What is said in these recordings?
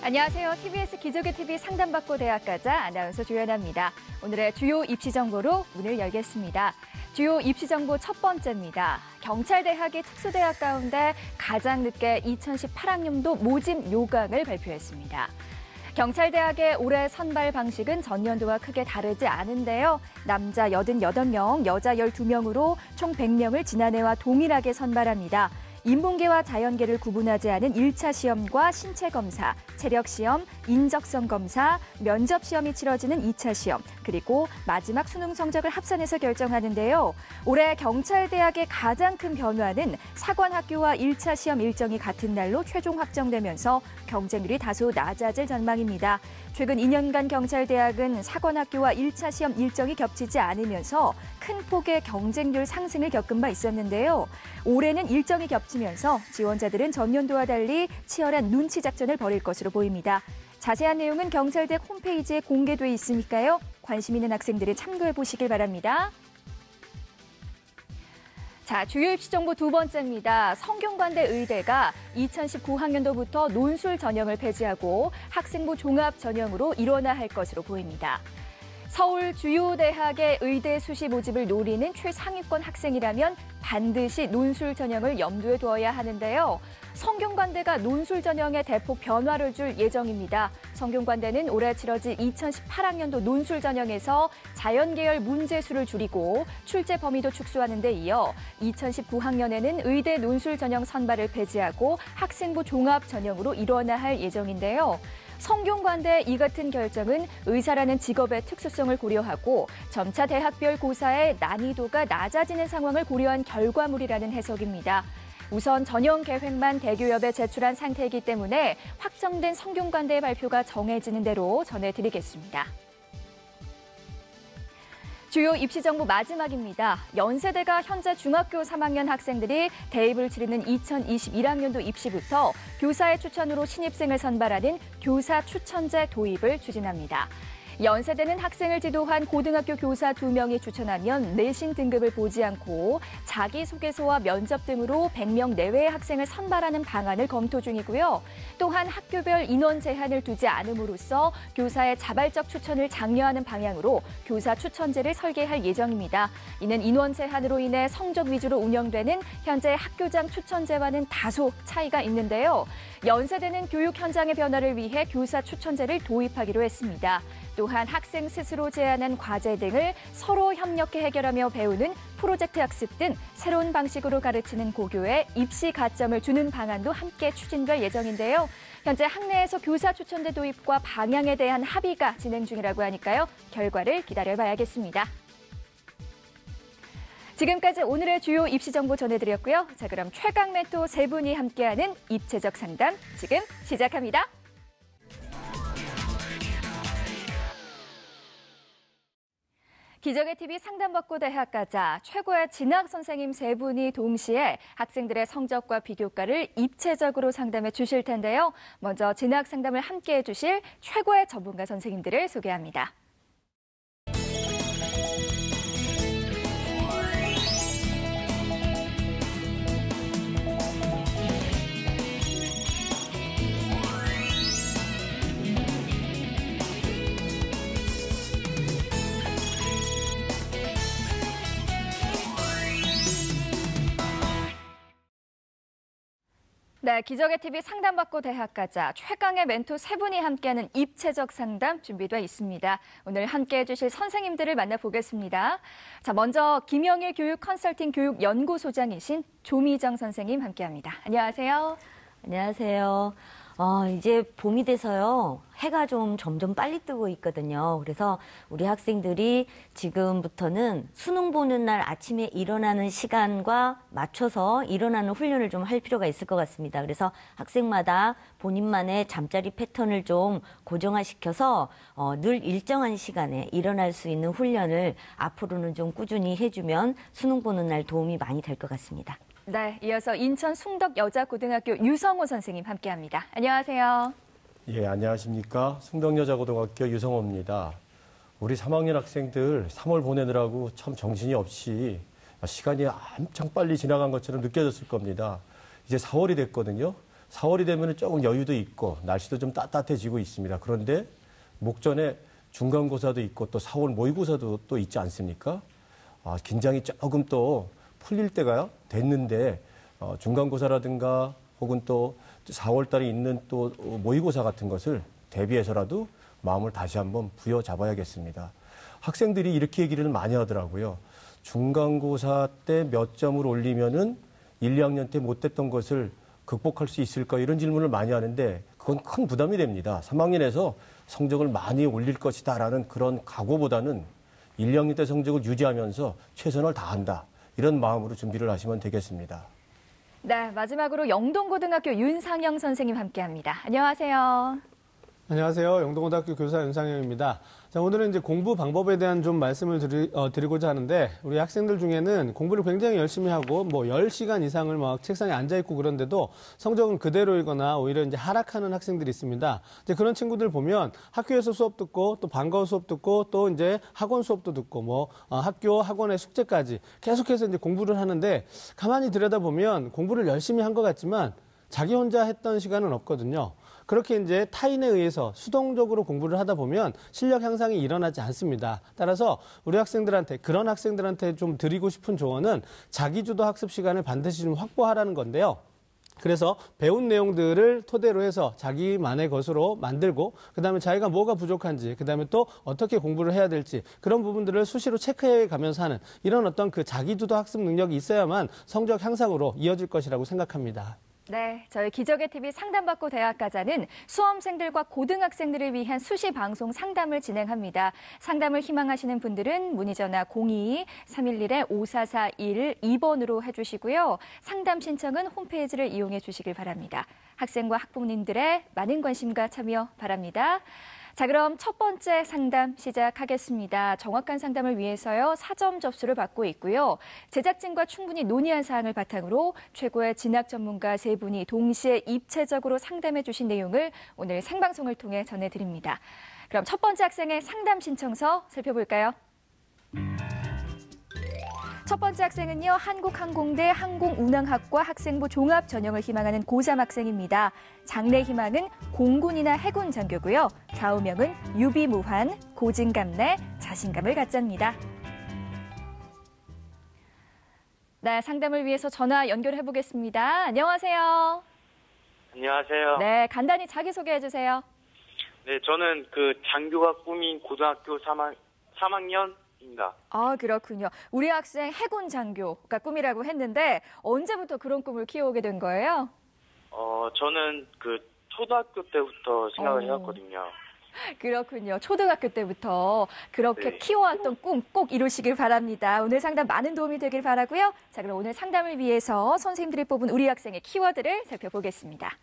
안녕하세요. TBS 기적의 TV 상담받고 대학가자 아나운서 조연아입니다. 오늘의 주요 입시 정보로 문을 열겠습니다. 주요 입시 정보 첫 번째입니다. 경찰대학이 특수대학 가운데 가장 늦게 2018학년도 모집 요강을 발표했습니다. 경찰대학의 올해 선발 방식은 전년도와 크게 다르지 않은데요. 남자 88명, 여자 12명으로 총 100명을 지난해와 동일하게 선발합니다. 인문계와 자연계를 구분하지 않은 1차 시험과 신체 검사, 체력 시험, 인적성 검사, 면접 시험이 치러지는 2차 시험, 그리고 마지막 수능 성적을 합산해서 결정하는데요. 올해 경찰대학의 가장 큰 변화는 사관학교와 1차 시험 일정이 같은 날로 최종 확정되면서 경쟁률이 다소 낮아질 전망입니다. 최근 2년간 경찰대학은 사관학교와 1차 시험 일정이 겹치지 않으면서 큰 폭의 경쟁률 상승을 겪은 바 있었는데요. 올해는 일정이 겹치면서 지원자들은 전년도와 달리 치열한 눈치 작전을 벌일 것으로 보입니다. 자세한 내용은 경찰대 홈페이지에 공개돼 있으니까요. 관심 있는 학생들은 참고해 보시길 바랍니다. 자, 주요 입시 정보 두 번째입니다. 성균관대 의대가 2019학년도부터 논술 전형을 폐지하고 학생부 종합 전형으로 일원화할 것으로 보입니다. 서울 주요 대학의 의대 수시 모집을 노리는 최상위권 학생이라면 반드시 논술 전형을 염두에 두어야 하는데요. 성균관대가 논술 전형에 대폭 변화를 줄 예정입니다. 성균관대는 올해 치러질 2018학년도 논술 전형에서 자연계열 문제수를 줄이고 출제 범위도 축소하는 데 이어 2019학년에는 의대 논술 전형 선발을 폐지하고 학생부 종합 전형으로 일원화할 예정인데요. 성균관대 이 같은 결정은 의사라는 직업의 특수성을 고려하고 점차 대학별 고사의 난이도가 낮아지는 상황을 고려한 결과물이라는 해석입니다. 우선 전형 계획만 대교협에 제출한 상태이기 때문에 확정된 성균관대의 발표가 정해지는 대로 전해드리겠습니다. 주요 입시 정보 마지막입니다. 연세대가 현재 중학교 3학년 학생들이 대입을 치르는 2021학년도 입시부터 교사의 추천으로 신입생을 선발하는 교사 추천제 도입을 추진합니다. 연세대는 학생을 지도한 고등학교 교사 2명이 추천하면 내신 등급을 보지 않고 자기소개서와 면접 등으로 100명 내외의 학생을 선발하는 방안을 검토 중이고요. 또한 학교별 인원 제한을 두지 않음으로써 교사의 자발적 추천을 장려하는 방향으로 교사 추천제를 설계할 예정입니다. 이는 인원 제한으로 인해 성적 위주로 운영되는 현재 학교장 추천제와는 다소 차이가 있는데요. 연세대는 교육 현장의 변화를 위해 교사 추천제를 도입하기로 했습니다. 또한 학생 스스로 제안한 과제 등을 서로 협력해 해결하며 배우는 프로젝트 학습 등 새로운 방식으로 가르치는 고교에 입시 가점을 주는 방안도 함께 추진될 예정인데요. 현재 학내에서 교사 추천제 도입과 방향에 대한 합의가 진행 중이라고 하니까요. 결과를 기다려봐야겠습니다. 지금까지 오늘의 주요 입시 정보 전해드렸고요. 자, 그럼 최강 멘토 세 분이 함께하는 입체적 상담 지금 시작합니다. 기적의 TV 상담받고 대학가자 최고의 진학 선생님 세 분이 동시에 학생들의 성적과 비교과를 입체적으로 상담해 주실 텐데요. 먼저 진학 상담을 함께해 주실 최고의 전문가 선생님들을 소개합니다. 네, 기적의 TV 상담받고 대학가자 최강의 멘토 세 분이 함께하는 입체적 상담 준비되어 있습니다. 오늘 함께해 주실 선생님들을 만나보겠습니다. 자, 먼저 김영일 교육 컨설팅 교육연구소장이신 조미정 선생님 함께합니다. 안녕하세요. 안녕하세요. 이제 봄이 돼서요. 해가 좀 점점 빨리 뜨고 있거든요. 그래서 우리 학생들이 지금부터는 수능 보는 날 아침에 일어나는 시간과 맞춰서 일어나는 훈련을 좀 할 필요가 있을 것 같습니다. 그래서 학생마다 본인만의 잠자리 패턴을 좀 고정화시켜서 늘 일정한 시간에 일어날 수 있는 훈련을 앞으로는 좀 꾸준히 해주면 수능 보는 날 도움이 많이 될 것 같습니다. 네, 이어서 인천 숭덕여자고등학교 유성호 선생님 함께합니다. 안녕하세요. 예, 안녕하십니까. 숭덕여자고등학교 유성호입니다. 우리 3학년 학생들 3월 보내느라고 참 정신이 없이 시간이 엄청 빨리 지나간 것처럼 느껴졌을 겁니다. 이제 4월이 됐거든요. 4월이 되면 조금 여유도 있고 날씨도 좀 따뜻해지고 있습니다. 그런데 목전에 중간고사도 있고 또 4월 모의고사도 또 있지 않습니까? 긴장이 조금 또 풀릴 때가 됐는데 중간고사라든가 혹은 또 4월 달에 있는 또 모의고사 같은 것을 대비해서라도 마음을 다시 한번 부여잡아야겠습니다. 학생들이 이렇게 얘기를 많이 하더라고요. 중간고사 때 몇 점을 올리면은 1, 2학년 때 못했던 것을 극복할 수 있을까 이런 질문을 많이 하는데 그건 큰 부담이 됩니다. 3학년에서 성적을 많이 올릴 것이다라는 그런 각오보다는 1, 2학년 때 성적을 유지하면서 최선을 다한다. 이런 마음으로 준비를 하시면 되겠습니다. 네, 마지막으로 영동고등학교 윤상영 선생님 함께합니다. 안녕하세요. 안녕하세요. 영동고등학교 교사 윤상영입니다. 자, 오늘은 이제 공부 방법에 대한 좀 말씀을 드리고자 하는데, 우리 학생들 중에는 공부를 굉장히 열심히 하고, 10시간 이상을 막 책상에 앉아있고 그런데도 성적은 그대로이거나 오히려 이제 하락하는 학생들이 있습니다. 이제 그런 친구들 보면 학교에서 수업 듣고, 또 방과후 수업 듣고, 또 이제 학원 수업도 듣고, 학교, 학원의 숙제까지 계속해서 이제 공부를 하는데, 가만히 들여다보면 공부를 열심히 한 것 같지만, 자기 혼자 했던 시간은 없거든요. 그렇게 이제 타인에 의해서 수동적으로 공부를 하다 보면 실력 향상이 일어나지 않습니다. 따라서 우리 학생들한테, 그런 학생들한테 좀 드리고 싶은 조언은 자기주도 학습 시간을 반드시 좀 확보하라는 건데요. 그래서 배운 내용들을 토대로 해서 자기만의 것으로 만들고, 그 다음에 자기가 뭐가 부족한지, 그 다음에 또 어떻게 공부를 해야 될지, 그런 부분들을 수시로 체크해 가면서 하는 이런 어떤 그 자기주도 학습 능력이 있어야만 성적 향상으로 이어질 것이라고 생각합니다. 네, 저희 기적의 TV 상담받고 대학 가자는 수험생들과 고등학생들을 위한 수시 방송 상담을 진행합니다. 상담을 희망하시는 분들은 문의 전화 02-311-5441-2번으로 해주시고요. 상담 신청은 홈페이지를 이용해 주시길 바랍니다. 학생과 학부모님들의 많은 관심과 참여 바랍니다. 자, 그럼 첫 번째 상담 시작하겠습니다. 정확한 상담을 위해서요, 사전 접수를 받고 있고요. 제작진과 충분히 논의한 사항을 바탕으로 최고의 진학 전문가 세 분이 동시에 입체적으로 상담해 주신 내용을 오늘 생방송을 통해 전해드립니다. 그럼 첫 번째 학생의 상담 신청서 살펴볼까요? 첫 번째 학생은요, 한국항공대 항공운항학과 학생부 종합 전형을 희망하는 고3 학생입니다. 장래 희망은 공군이나 해군 장교고요. 좌우명은 유비무환, 고진감래, 자신감을 갖자입니다. 네, 상담을 위해서 전화 연결해 보겠습니다. 안녕하세요. 안녕하세요. 네, 간단히 자기소개해 주세요. 네, 저는 그 장교가 꿈인 고등학교 3학년입니다. 아, 그렇군요. 우리 학생 해군 장교가 꿈이라고 했는데 언제부터 그런 꿈을 키워오게 된 거예요? 저는 그 초등학교 때부터 생각을 해왔거든요. 그렇군요. 초등학교 때부터 그렇게 네. 키워왔던 꿈 꼭 이루시길 바랍니다. 오늘 상담 많은 도움이 되길 바라고요. 자, 그럼 오늘 상담을 위해서 선생님들이 뽑은 우리 학생의 키워드를 살펴보겠습니다.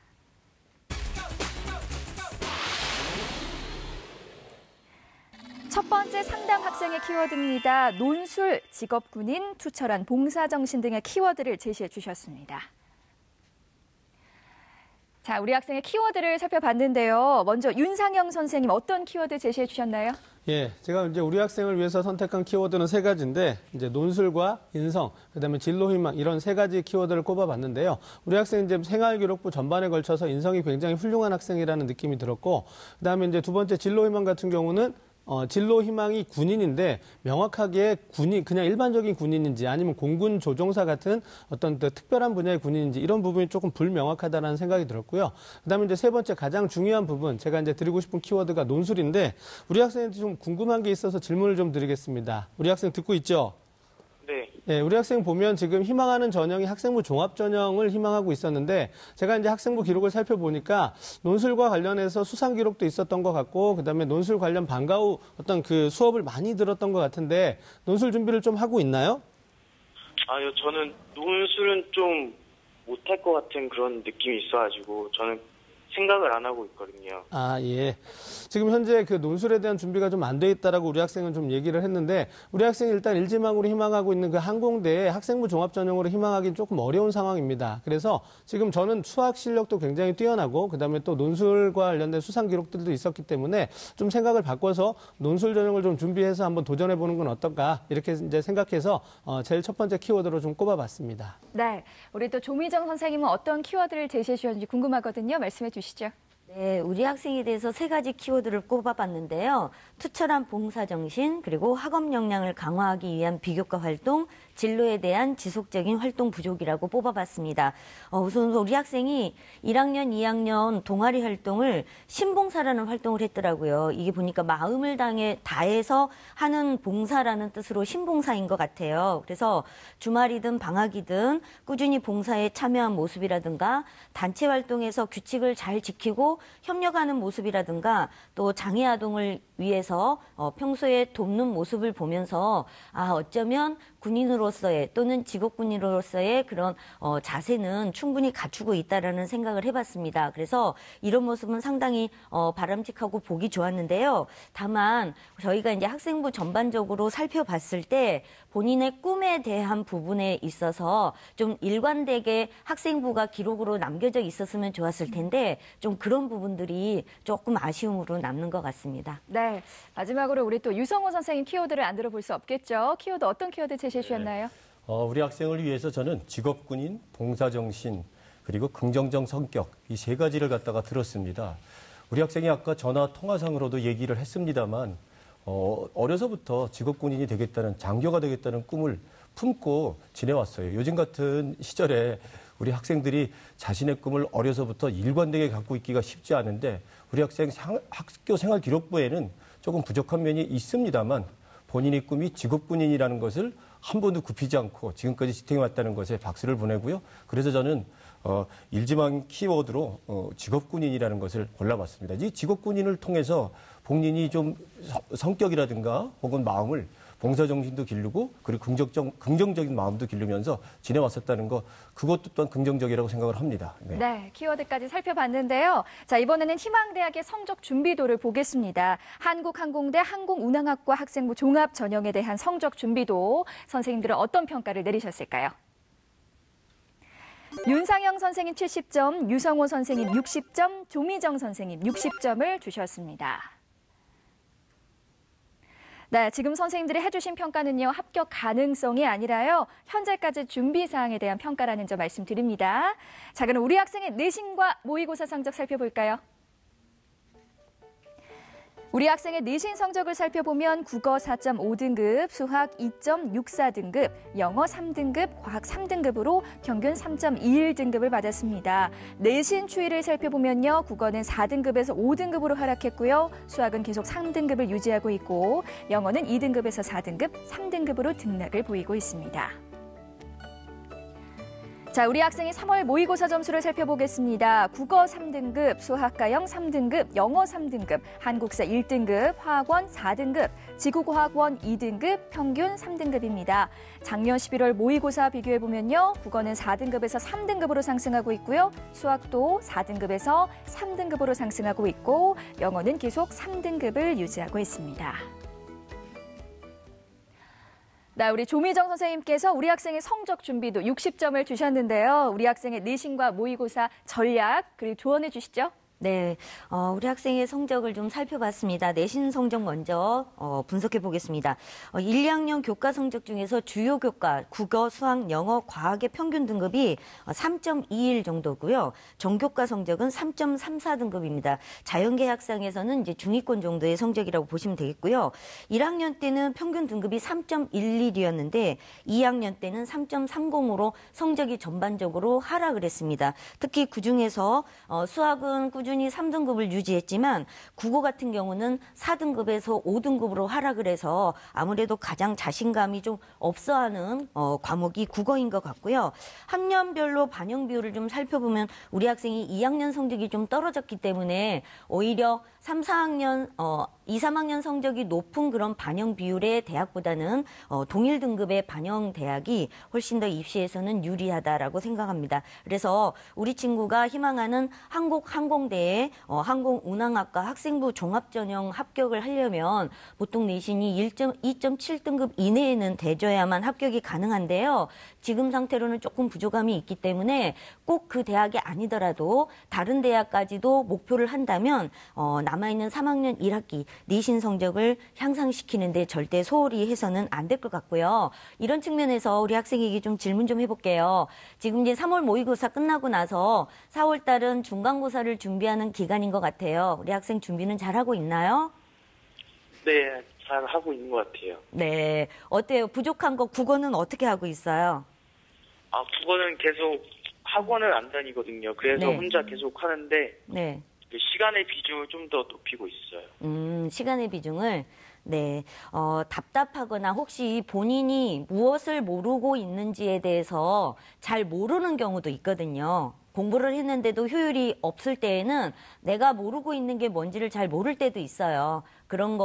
첫 번째 상담 학생의 키워드입니다. 논술, 직업군인, 투철한 봉사정신 등의 키워드를 제시해 주셨습니다. 자, 우리 학생의 키워드를 살펴봤는데요. 먼저 윤상영 선생님 어떤 키워드 제시해 주셨나요? 예, 제가 이제 우리 학생을 위해서 선택한 키워드는 세 가지인데, 이제 논술과 인성, 그다음에 진로 희망 이런 세 가지 키워드를 꼽아봤는데요. 우리 학생 이제 생활기록부 전반에 걸쳐서 인성이 굉장히 훌륭한 학생이라는 느낌이 들었고, 그다음에 이제 두 번째 진로 희망 같은 경우는 진로 희망이 군인인데 명확하게 군인 그냥 일반적인 군인인지 아니면 공군 조종사 같은 어떤 특별한 분야의 군인인지 이런 부분이 조금 불명확하다는 생각이 들었고요. 그다음에 이제 세 번째 가장 중요한 부분 제가 이제 드리고 싶은 키워드가 논술인데 우리 학생한테 좀 궁금한 게 있어서 질문을 좀 드리겠습니다. 우리 학생 듣고 있죠? 네. 네, 우리 학생 보면 지금 희망하는 전형이 학생부 종합 전형을 희망하고 있었는데 제가 이제 학생부 기록을 살펴보니까 논술과 관련해서 수상 기록도 있었던 것 같고 그다음에 논술 관련 방과 후 어떤 그 수업을 많이 들었던 것 같은데 논술 준비를 좀 하고 있나요? 아니요, 저는 논술은 좀 못할 것 같은 그런 느낌이 있어가지고 저는 생각을 안 하고 있거든요. 아, 예. 지금 현재 그 논술에 대한 준비가 좀 안 돼 있다라고 우리 학생은 좀 얘기를 했는데, 우리 학생이 일단 일지망으로 희망하고 있는 그 항공대에 학생부 종합 전형으로 희망하기는 조금 어려운 상황입니다. 그래서 지금 저는 수학 실력도 굉장히 뛰어나고, 그다음에 또 논술과 관련된 수상 기록들도 있었기 때문에 좀 생각을 바꿔서 논술 전형을 좀 준비해서 한번 도전해 보는 건 어떨까, 이렇게 이제 생각해서 제일 첫 번째 키워드로 좀 꼽아봤습니다. 네, 우리 또 조미정 선생님은 어떤 키워드를 제시해 주셨는지 궁금하거든요. 말씀해 주시죠. 네, 우리 학생에 대해서 3가지 키워드를 꼽아봤는데요. 투철한 봉사정신, 그리고 학업 역량을 강화하기 위한 비교과 활동, 진로에 대한 지속적인 활동 부족이라고 뽑아봤습니다. 우선 우리 학생이 1학년, 2학년 동아리 활동을 신봉사라는 활동을 했더라고요. 이게 보니까 마음을 다해서 하는 봉사라는 뜻으로 신봉사인 것 같아요. 그래서 주말이든 방학이든 꾸준히 봉사에 참여한 모습이라든가 단체 활동에서 규칙을 잘 지키고 협력하는 모습이라든가 또 장애 아동을 위해서 평소에 돕는 모습을 보면서 어쩌면 군인으로서의 또는 직업군인으로서의 그런 자세는 충분히 갖추고 있다라는 생각을 해봤습니다. 그래서 이런 모습은 상당히 바람직하고 보기 좋았는데요. 다만 저희가 이제 학생부 전반적으로 살펴봤을 때 본인의 꿈에 대한 부분에 있어서 좀 일관되게 학생부가 기록으로 남겨져 있었으면 좋았을 텐데 좀 그런 부분들이 조금 아쉬움으로 남는 것 같습니다. 네, 마지막으로 우리 또 유성호 선생님 키워드를 안 들어볼 수 없겠죠. 키워드 어떤 키워드 제시해 주셨나요? 우리 학생을 위해서 저는 직업군인, 봉사정신, 그리고 긍정적 성격 이 3가지를 갖다가 들었습니다. 우리 학생이 아까 전화 통화상으로도 얘기를 했습니다만 어려서부터 직업군인이 되겠다는, 장교가 되겠다는 꿈을 품고 지내왔어요. 요즘 같은 시절에 우리 학생들이 자신의 꿈을 어려서부터 일관되게 갖고 있기가 쉽지 않은데 우리 학생 학교 생활 기록부에는 조금 부족한 면이 있습니다만 본인의 꿈이 직업군인이라는 것을 한 번도 굽히지 않고 지금까지 지탱해 왔다는 것에 박수를 보내고요. 그래서 저는 일지망 키워드로 직업군인이라는 것을 골라봤습니다. 이 직업군인을 통해서 본인이 좀 성격이라든가 혹은 마음을 봉사정신도 기르고 그리고 긍정적인 마음도 기르면서 지내왔었다는 거, 그것도 또한 긍정적이라고 생각을 합니다. 네, 키워드까지 살펴봤는데요. 자, 이번에는 희망대학의 성적 준비도를 보겠습니다. 한국항공대 항공운항학과 학생부 종합 전형에 대한 성적 준비도 선생님들은 어떤 평가를 내리셨을까요? 윤상영 선생님 70점, 유성호 선생님 60점, 조미정 선생님 60점을 주셨습니다. 네, 지금 선생님들이 해주신 평가는요, 합격 가능성이 아니라요, 현재까지 준비 사항에 대한 평가라는 점 말씀드립니다. 자, 그럼 우리 학생의 내신과 모의고사 성적 살펴볼까요? 우리 학생의 내신 성적을 살펴보면 국어 4.5등급, 수학 2.64등급, 영어 3등급, 과학 3등급으로 평균 3.21등급을 받았습니다. 내신 추이를 살펴보면요, 국어는 4등급에서 5등급으로 하락했고요, 수학은 계속 3등급을 유지하고 있고, 영어는 2등급에서 4등급, 3등급으로 등락을 보이고 있습니다. 자, 우리 학생의 3월 모의고사 점수를 살펴보겠습니다. 국어 3등급, 수학과형 3등급, 영어 3등급, 한국사 1등급, 화학원 4등급, 지구과학원 2등급, 평균 3등급입니다. 작년 11월 모의고사 비교해보면요, 국어는 4등급에서 3등급으로 상승하고 있고요, 수학도 4등급에서 3등급으로 상승하고 있고, 영어는 계속 3등급을 유지하고 있습니다. 네, 우리 조미정 선생님께서 우리 학생의 성적 준비도 60점을 주셨는데요. 우리 학생의 내신과 모의고사 전략, 그리고 조언해 주시죠. 네, 우리 학생의 성적을 좀 살펴봤습니다. 내신 성적 먼저 분석해 보겠습니다. 1, 2학년 교과 성적 중에서 주요 교과, 국어, 수학, 영어, 과학의 평균 등급이 3.21 정도고요. 전교과 성적은 3.34등급입니다. 자연계학상에서는 이제 중위권 정도의 성적이라고 보시면 되겠고요. 1학년 때는 평균 등급이 3.11이었는데 2학년 때는 3.30으로 성적이 전반적으로 하락을 했습니다. 특히 그중에서 수학은 꾸준히 3등급을 유지했지만 국어 같은 경우는 4등급에서 5등급으로 하락을 해서 아무래도 가장 자신감이 좀 없어하는 과목이 국어인 것 같고요. 학년별로 반영 비율을 좀 살펴보면 우리 학생이 2학년 성적이 좀 떨어졌기 때문에 오히려 3, 4학년, 2, 3학년 성적이 높은 그런 반영 비율의 대학보다는 동일 등급의 반영 대학이 훨씬 더 입시에서는 유리하다라고 생각합니다. 그래서 우리 친구가 희망하는 한국항공대 내에 항공운항학과 학생부 종합전형 합격을 하려면 보통 내신이 2.7등급 이내에는 돼줘야만 합격이 가능한데요. 지금 상태로는 조금 부족함이 있기 때문에 꼭 그 대학이 아니더라도 다른 대학까지도 목표를 한다면 남아있는 3학년 1학기 내신 성적을 향상시키는데 절대 소홀히 해서는 안 될 것 같고요. 이런 측면에서 우리 학생에게 좀 질문 좀 해볼게요. 지금 이제 3월 모의고사 끝나고 나서 4월 달은 중간고사를 준비하는 기간인 것 같아요. 우리 학생 준비는 잘하고 있나요? 네, 잘 하고 있는 것 같아요. 네. 어때요? 부족한 거 국어는 어떻게 하고 있어요? 국어는 계속 학원을 안 다니거든요. 그래서 네. 혼자 계속 하는데 네. 그 시간의 비중을 좀 더 높이고 있어요. 시간의 비중을 네, 답답하거나 혹시 본인이 무엇을 모르고 있는지에 대해서 잘 모르는 경우도 있거든요. 공부를 했는데도 효율이 없을 때에는 내가 모르고 있는 게 뭔지를 잘 모를 때도 있어요. 그런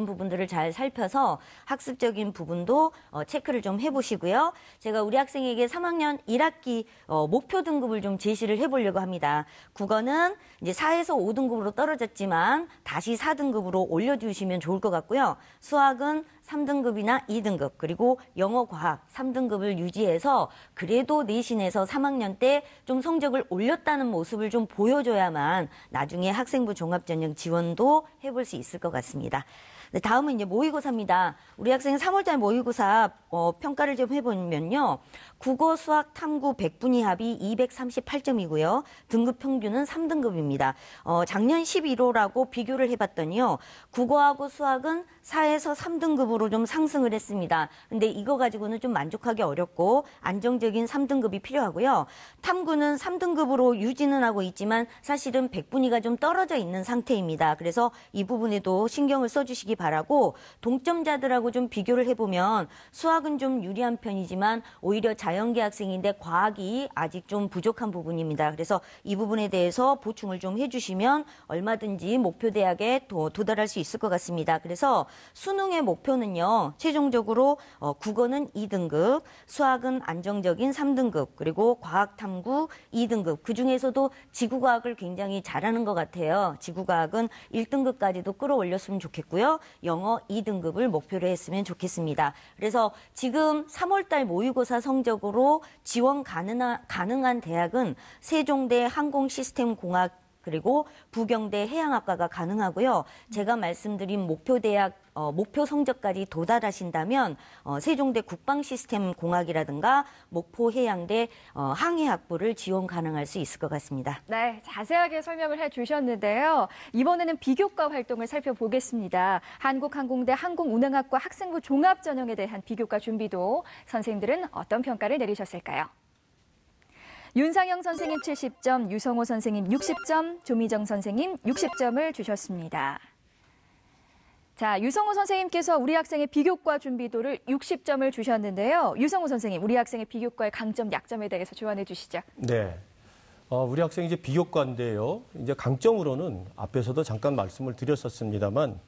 부분들을 잘 살펴서 학습적인 부분도 체크를 좀 해보시고요. 제가 우리 학생에게 3학년 1학기 목표 등급을 좀 제시를 해보려고 합니다. 국어는 이제 4에서 5등급으로 떨어졌지만 다시 4등급으로 올려주시면 좋을 것 같고요. 수학은 3등급이나 2등급, 그리고 영어, 과학 3등급을 유지해서 그래도 내신에서 3학년 때 좀 성적을 올렸다는 모습을 좀 보여줘야만 나중에 학생부 종합전형 지원도 해볼 수 있을 것 같습니다. 네, 다음은 이제 모의고사입니다. 우리 학생 3월달 모의고사 평가를 좀 해보면요. 국어, 수학, 탐구 100분위 합이 238점이고요. 등급 평균은 3등급입니다. 작년 11호라고 비교를 해봤더니요. 국어하고 수학은 4에서 3등급으로 좀 상승을 했습니다. 근데 이거 가지고는 좀 만족하기 어렵고 안정적인 3등급이 필요하고요. 탐구는 3등급으로 유지는 하고 있지만 사실은 100분위가 좀 떨어져 있는 상태입니다. 그래서 이 부분에도 신경을 써주시기 바라고, 동점자들하고 좀 비교를 해보면 수학은 좀 유리한 편이지만 오히려 자연계 학생인데 과학이 아직 좀 부족한 부분입니다. 그래서 이 부분에 대해서 보충을 좀 해주시면 얼마든지 목표 대학에 도달할 수 있을 것 같습니다. 그래서 수능의 목표는요, 최종적으로 국어는 2등급, 수학은 안정적인 3등급, 그리고 과학 탐구 2등급, 그중에서도 지구과학을 굉장히 잘하는 것 같아요. 지구과학은 1등급까지도 끌어올렸으면 좋겠고요. 영어 2등급을 목표로 했으면 좋겠습니다. 그래서 지금 3월달 모의고사 성적으로 지원 가능한 대학은 세종대 항공시스템공학, 그리고 부경대 해양학과가 가능하고요. 제가 말씀드린 목표 대학, 목표 성적까지 도달하신다면 세종대 국방시스템공학이라든가 목포해양대 항해학부를 지원 가능할 수 있을 것 같습니다. 네, 자세하게 설명을 해주셨는데요. 이번에는 비교과 활동을 살펴보겠습니다. 한국항공대 항공운항학과 학생부 종합전형에 대한 비교과 준비도 선생님들은 어떤 평가를 내리셨을까요? 윤상영 선생님 70점, 유성호 선생님 60점, 조미정 선생님 60점을 주셨습니다. 자, 유성호 선생님께서 우리 학생의 비교과 준비도를 60점을 주셨는데요. 유성호 선생님, 우리 학생의 비교과의 강점, 약점에 대해서 조언해 주시죠. 네. 우리 학생이 이제 비교과인데요. 이제 강점으로는 앞에서도 잠깐 말씀을 드렸었습니다만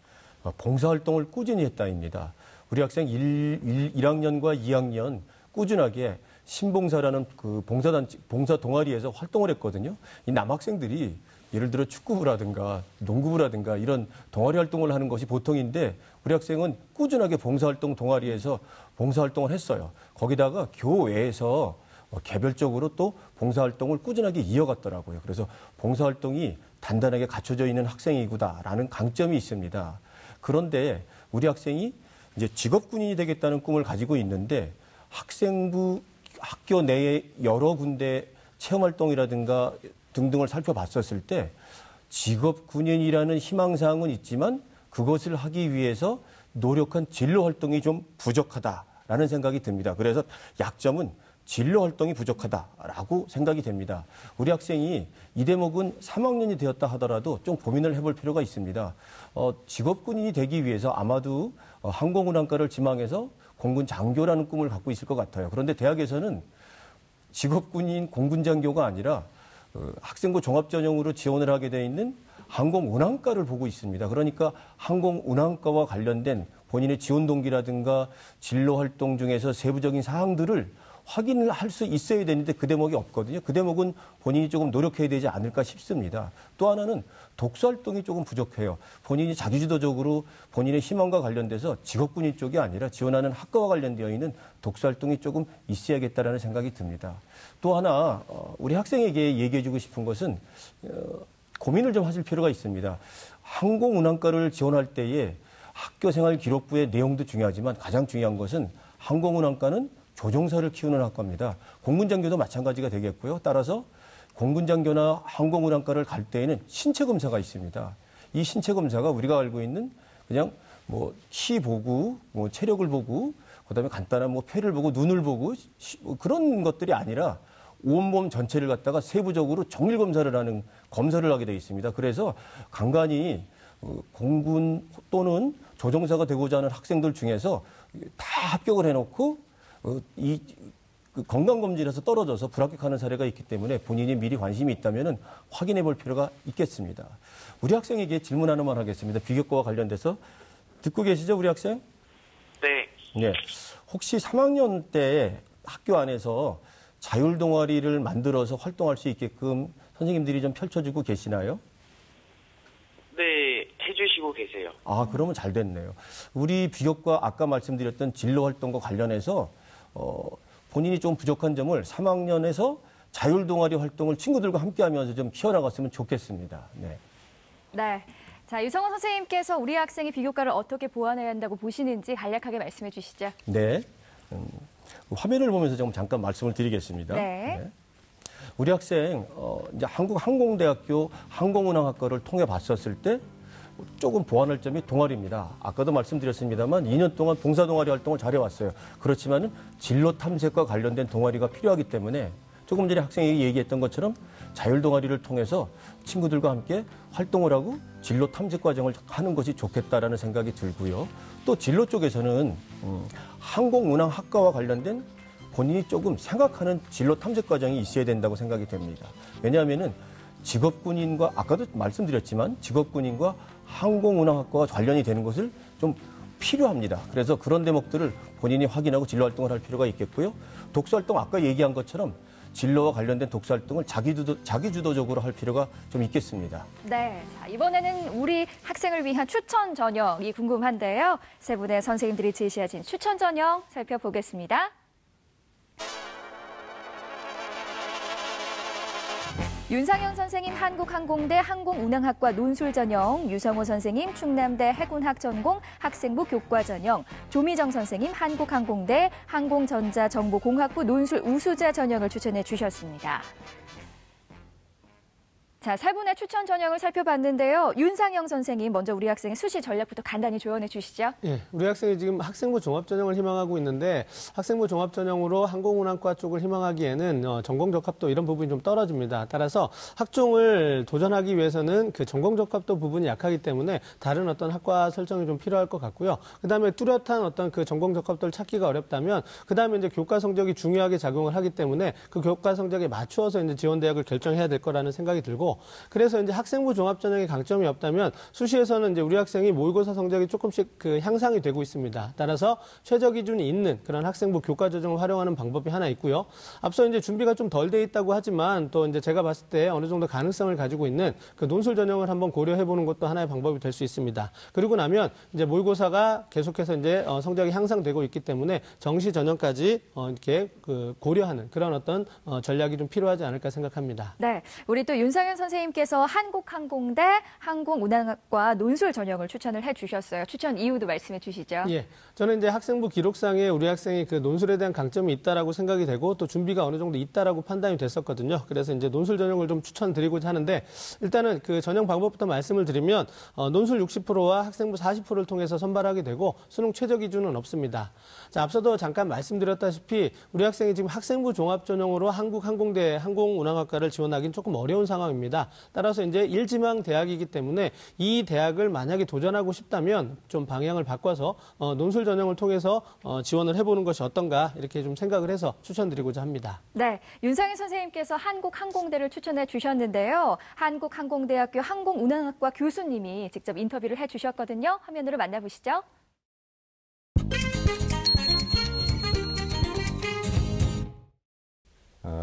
봉사활동을 꾸준히 했다입니다. 우리 학생 1학년과 2학년 꾸준하게 신봉사라는 그 봉사 동아리에서 활동을 했거든요. 이 남학생들이 예를 들어 축구부라든가 농구부라든가 이런 동아리 활동을 하는 것이 보통인데 우리 학생은 꾸준하게 봉사활동 동아리에서 봉사활동을 했어요. 거기다가 교외에서 개별적으로 또 봉사활동을 꾸준하게 이어갔더라고요. 그래서 봉사활동이 단단하게 갖춰져 있는 학생이구나라는 강점이 있습니다. 그런데 우리 학생이 이제 직업군인이 되겠다는 꿈을 가지고 있는데 학생부 학교 내에 여러 군데 체험활동이라든가 등등을 살펴봤었을 때 직업군인이라는 희망사항은 있지만 그것을 하기 위해서 노력한 진로활동이 좀 부족하다라는 생각이 듭니다. 그래서 약점은 진로활동이 부족하다라고 생각이 됩니다. 우리 학생이 이 대목은 3학년이 되었다 하더라도 좀 고민을 해볼 필요가 있습니다. 직업군인이 되기 위해서 아마도 항공운항과를 지망해서 공군 장교라는 꿈을 갖고 있을 것 같아요. 그런데 대학에서는 직업군인 공군장교가 아니라 학생부 종합전형으로 지원을 하게 돼 있는 항공운항과를 보고 있습니다. 그러니까 항공운항과와 관련된 본인의 지원 동기라든가 진로활동 중에서 세부적인 사항들을 확인을 할 수 있어야 되는데 그 대목이 없거든요. 그 대목은 본인이 조금 노력해야 되지 않을까 싶습니다. 또 하나는 독서 활동이 조금 부족해요. 본인이 자기주도적으로 본인의 희망과 관련돼서 직업군인 쪽이 아니라 지원하는 학과와 관련되어 있는 독서 활동이 조금 있어야겠다라는 생각이 듭니다. 또 하나 우리 학생에게 얘기해주고 싶은 것은 고민을 좀 하실 필요가 있습니다. 항공운항과를 지원할 때에 학교생활 기록부의 내용도 중요하지만 가장 중요한 것은 항공운항과는 조종사를 키우는 학과입니다. 공군장교도 마찬가지가 되겠고요. 따라서 공군장교나 항공운항과를 갈 때에는 신체검사가 있습니다. 이 신체검사가 우리가 알고 있는 그냥 뭐 키 보고 뭐 체력을 보고 그다음에 간단한 뭐 폐를 보고 눈을 보고 그런 것들이 아니라 온몸 전체를 갖다가 세부적으로 정밀 검사를 하는 검사를 하게 되어 있습니다. 그래서 간간히 공군 또는 조종사가 되고자 하는 학생들 중에서 다 합격을 해놓고 이 건강검진에서 떨어져서 불합격하는 사례가 있기 때문에 본인이 미리 관심이 있다면 확인해 볼 필요가 있겠습니다. 우리 학생에게 질문 하나만 하겠습니다. 비교과와 관련돼서 듣고 계시죠, 우리 학생? 네. 네. 혹시 3학년 때 학교 안에서 자율 동아리를 만들어서 활동할 수 있게끔 선생님들이 좀 펼쳐주고 계시나요? 네, 해주시고 계세요. 아, 그러면 잘 됐네요. 우리 비교과 아까 말씀드렸던 진로 활동과 관련해서 본인이 좀 부족한 점을 3학년에서 자율 동아리 활동을 친구들과 함께 하면서 좀 키워나갔으면 좋겠습니다. 네. 네. 자, 유성원 선생님께서 우리 학생이 비교과를 어떻게 보완해야 한다고 보시는지 간략하게 말씀해 주시죠. 네. 화면을 보면서 좀 잠깐 말씀을 드리겠습니다. 네. 네. 우리 학생 이제 한국항공대학교 항공운항학과를 통해 봤었을 때 조금 보완할 점이 동아리입니다. 아까도 말씀드렸습니다만 2년 동안 봉사동아리 활동을 잘해왔어요. 그렇지만은 진로 탐색과 관련된 동아리가 필요하기 때문에 조금 전에 학생이 얘기했던 것처럼 자율 동아리를 통해서 친구들과 함께 활동을 하고 진로 탐색 과정을 하는 것이 좋겠다라는 생각이 들고요. 또 진로 쪽에서는 항공운항학과와 관련된 본인이 조금 생각하는 진로 탐색 과정이 있어야 된다고 생각이 됩니다. 왜냐하면은 직업군인과 아까도 말씀드렸지만 직업군인과 항공운항학과가 관련이 되는 것을 좀 필요합니다. 그래서 그런 대목들을 본인이 확인하고 진로 활동을 할 필요가 있겠고요. 독서 활동 아까 얘기한 것처럼 진로와 관련된 독서 활동을 자기주도적으로 할 필요가 좀 있겠습니다. 네, 자, 이번에는 우리 학생을 위한 추천 전형이 궁금한데요. 세 분의 선생님들이 제시하신 추천 전형 살펴보겠습니다. 윤상현 선생님 한국항공대 항공운항학과 논술 전형, 유성호 선생님 충남대 해군학 전공 학생부 교과 전형, 조미정 선생님 한국항공대 항공전자정보공학부 논술 우수자 전형을 추천해 주셨습니다. 자, 세 분의 추천 전형을 살펴봤는데요. 윤상영 선생님, 먼저 우리 학생의 수시 전략부터 간단히 조언해 주시죠. 예, 우리 학생이 지금 학생부 종합 전형을 희망하고 있는데 학생부 종합 전형으로 항공운항과 쪽을 희망하기에는 전공 적합도 이런 부분이 좀 떨어집니다. 따라서 학종을 도전하기 위해서는 그 전공 적합도 부분이 약하기 때문에 다른 어떤 학과 설정이 좀 필요할 것 같고요. 그다음에 뚜렷한 어떤 그 전공 적합도를 찾기가 어렵다면 그다음에 이제 교과 성적이 중요하게 작용을 하기 때문에 그 교과 성적에 맞추어서 이제 지원 대학을 결정해야 될 거라는 생각이 들고 그래서 이제 학생부 종합 전형에 강점이 없다면 수시에서는 이제 우리 학생이 모의고사 성적이 조금씩 그 향상이 되고 있습니다. 따라서 최저 기준이 있는 그런 학생부 교과 조정을 활용하는 방법이 하나 있고요. 앞서 이제 준비가 좀 덜 돼 있다고 하지만 또 이제 제가 봤을 때 어느 정도 가능성을 가지고 있는 그 논술 전형을 한번 고려해 보는 것도 하나의 방법이 될 수 있습니다. 그리고 나면 이제 모의고사가 계속해서 이제 성적이 향상되고 있기 때문에 정시 전형까지 이렇게 그 고려하는 그런 어떤 전략이 좀 필요하지 않을까 생각합니다. 네, 우리 또 윤상현 선생님께서 한국항공대 항공운항학과 논술 전형을 추천을 해주셨어요. 추천 이유도 말씀해 주시죠. 예, 저는 이제 학생부 기록상에 우리 학생이 그 논술에 대한 강점이 있다라고 생각이 되고 또 준비가 어느 정도 있다라고 판단이 됐었거든요. 그래서 이제 논술 전형을 좀 추천드리고자 하는데 일단은 그 전형 방법부터 말씀을 드리면 논술 60%와 학생부 40%를 통해서 선발하게 되고 수능 최저 기준은 없습니다. 자, 앞서도 잠깐 말씀드렸다시피 우리 학생이 지금 학생부 종합 전형으로 한국항공대 항공운항학과를 지원하기는 조금 어려운 상황입니다. 따라서 이제 1지망 대학이기 때문에 이 대학을 만약에 도전하고 싶다면 좀 방향을 바꿔서 논술 전형을 통해서 지원을 해보는 것이 어떤가 이렇게 좀 생각을 해서 추천드리고자 합니다. 네, 윤상현 선생님께서 한국항공대를 추천해 주셨는데요. 한국항공대학교 항공운항학과 교수님이 직접 인터뷰를 해주셨거든요. 화면으로 만나보시죠.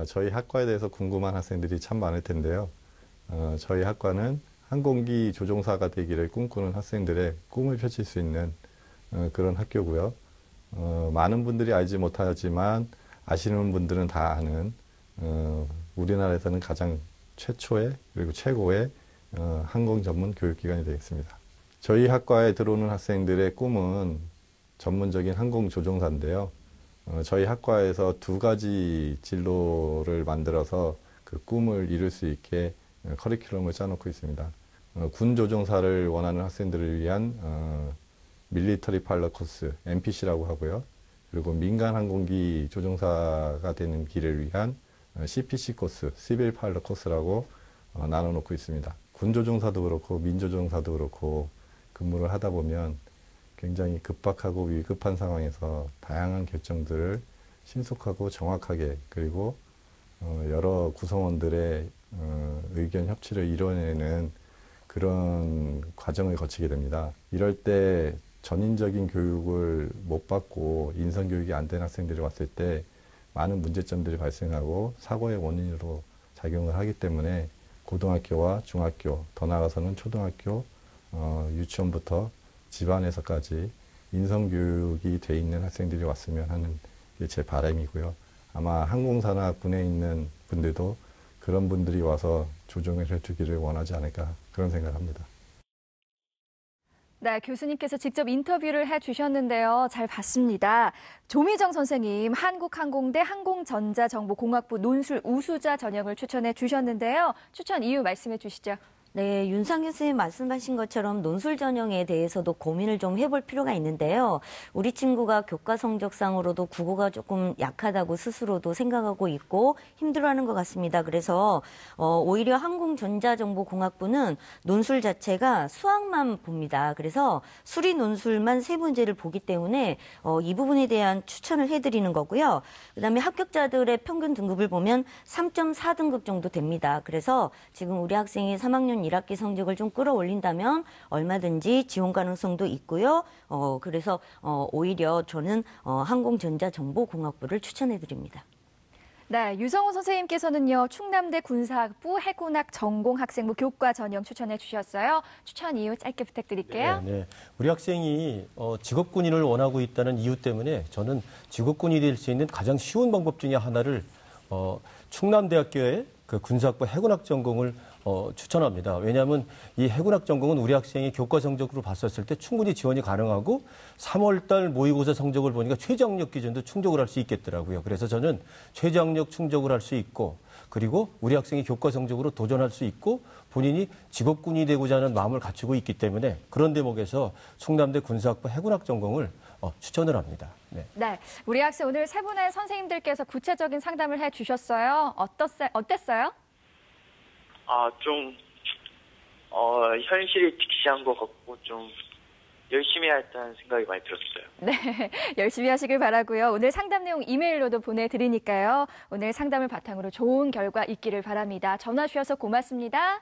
저희 학과에 대해서 궁금한 학생들이 참 많을 텐데요. 저희 학과는 항공기 조종사가 되기를 꿈꾸는 학생들의 꿈을 펼칠 수 있는 그런 학교고요. 많은 분들이 알지 못하지만 아시는 분들은 다 아는 우리나라에서는 가장 최초의 그리고 최고의 항공 전문 교육기관이 되겠습니다. 저희 학과에 들어오는 학생들의 꿈은 전문적인 항공 조종사인데요. 저희 학과에서 두 가지 진로를 만들어서 그 꿈을 이룰 수 있게 커리큘럼을 짜놓고 있습니다. 군 조종사를 원하는 학생들을 위한 밀리터리 파일럿 코스, MPC라고 하고요. 그리고 민간 항공기 조종사가 되는 길을 위한 CPC 코스, 시빌 파일럿 코스라고 나눠놓고 있습니다. 군 조종사도 그렇고 민 조종사도 그렇고 근무를 하다 보면 굉장히 급박하고 위급한 상황에서 다양한 결정들을 신속하고 정확하게 그리고 여러 구성원들의 의견 협치를 이뤄내는 그런 과정을 거치게 됩니다. 이럴 때 전인적인 교육을 못 받고 인성 교육이 안 된 학생들이 왔을 때 많은 문제점들이 발생하고 사고의 원인으로 작용을 하기 때문에 고등학교와 중학교, 더 나아가서는 초등학교, 유치원부터 집안에서까지 인성 교육이 돼 있는 학생들이 왔으면 하는 게 제 바람이고요. 아마 항공사나 군에 있는 분들도 그런 분들이 와서 조종을 해주기를 원하지 않을까 그런 생각을 합니다. 네, 교수님께서 직접 인터뷰를 해주셨는데요. 잘 봤습니다. 조미정 선생님, 한국항공대 항공전자정보공학부 논술 우수자 전형을 추천해 주셨는데요. 추천 이유 말씀해 주시죠. 네, 윤상 교수님 말씀하신 것처럼 논술 전형에 대해서도 고민을 좀 해볼 필요가 있는데요. 우리 친구가 교과 성적상으로도 국어가 조금 약하다고 스스로도 생각하고 있고 힘들어하는 것 같습니다. 그래서 오히려 항공전자정보공학부는 논술 자체가 수학만 봅니다. 그래서 수리 논술만 세 문제를 보기 때문에 이 부분에 대한 추천을 해드리는 거고요. 그다음에 합격자들의 평균 등급을 보면 3.4등급 정도 됩니다. 그래서 지금 우리 학생이 3학년 1학기 성적을 좀 끌어올린다면 얼마든지 지원 가능성도 있고요. 그래서 오히려 저는 항공전자정보공학부를 추천해드립니다. 네, 유성호 선생님께서는요. 충남대 군사학부 해군학 전공 학생부 교과 전형 추천해 주셨어요. 추천 이유 짧게 부탁드릴게요. 네. 우리 학생이 직업군인을 원하고 있다는 이유 때문에 저는 직업군이 될 수 있는 가장 쉬운 방법 중에 하나를 충남대학교의 그 군사학부 해군학 전공을 추천합니다. 왜냐하면 이 해군학 전공은 우리 학생이 교과 성적으로 봤었을 때 충분히 지원이 가능하고 3월 달 모의고사 성적을 보니까 최저학력 기준도 충족을 할 수 있겠더라고요. 그래서 저는 최저학력 충족을 할 수 있고 그리고 우리 학생이 교과 성적으로 도전할 수 있고 본인이 직업군이 되고자 하는 마음을 갖추고 있기 때문에 그런 대목에서 충남대 군사학부 해군학 전공을 추천을 합니다. 네, 우리 학생 오늘 세 분의 선생님들께서 구체적인 상담을 해주셨어요. 어땠어요? 좀 현실이 직시한 것 같고 좀 열심히 해야겠다는 생각이 많이 들었어요. 네, 열심히 하시길 바라고요. 오늘 상담 내용 이메일로도 보내드리니까요. 오늘 상담을 바탕으로 좋은 결과 있기를 바랍니다. 전화 주셔서 고맙습니다.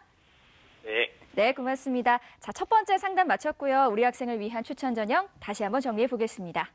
네. 네, 고맙습니다. 자, 첫 번째 상담 마쳤고요. 우리 학생을 위한 추천 전형 다시 한번 정리해 보겠습니다.